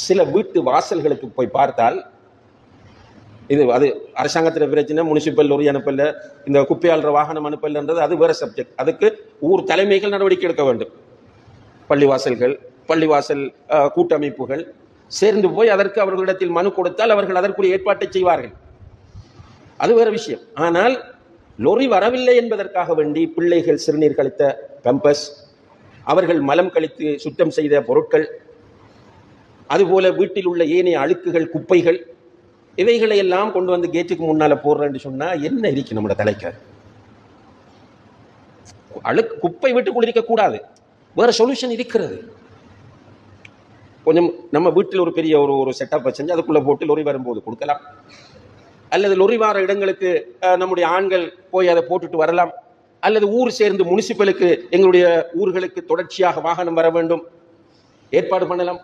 சில வீட்டு வாசல்களுக்கு போய் பார்த்தால், இது அது அரசாங்கத்தில் பிரச்சனை, முனிசிபல் லொரி அனுப்பல, இந்த குப்பையாளர் வாகனம் அனுப்பலன்றது அது வேற சப்ஜெக்ட். அதுக்கு ஊர் தலைமைகள் நடவடிக்கை எடுக்க வேண்டும். பள்ளிவாசல்கள், பள்ளிவாசல் கூட்டமைப்புகள் சேர்ந்து போய் அதற்கு அவர்களிடத்தில் மனு கொடுத்தால் அவர்கள் அதற்குரிய ஏற்பாட்டை செய்வார்கள். அது வேற விஷயம். ஆனால் லொரி வரவில்லை என்பதற்காக வேண்டி பிள்ளைகள் சிறுநீர் கழித்த பம்பஸ், அவர்கள் மலம் கழித்து சுத்தம் செய்த பொருட்கள், அதுபோல வீட்டில் உள்ள ஏனைய அழுக்குகள், குப்பைகள், இவைகளை எல்லாம் கொண்டு வந்து கேட்டுக்கு முன்னால போடுறேன்னு சொன்னா என்ன இருக்கு நம்மளோட தலைக்க? அழுக்கு குப்பை வீட்டுக்குள் இருக்கக்கூடாது, வேற சொல்யூஷன் இருக்கிறது. கொஞ்சம் நம்ம வீட்டில் ஒரு பெரிய ஒரு செட்டப் செஞ்சு அதுக்குள்ள போட்டு லொரி வரும்போது கொடுக்கலாம், அல்லது லொரி வார இடங்களுக்கு நம்முடைய ஆண்கள் போய் அதை போட்டுட்டு வரலாம், அல்லது ஊர் சேர்ந்து முனிசிபலுக்கு எங்களுடைய ஊர்களுக்கு தொடர்ச்சியாக வாகனம் வர வேண்டும், ஏற்பாடு பண்ணலாம்.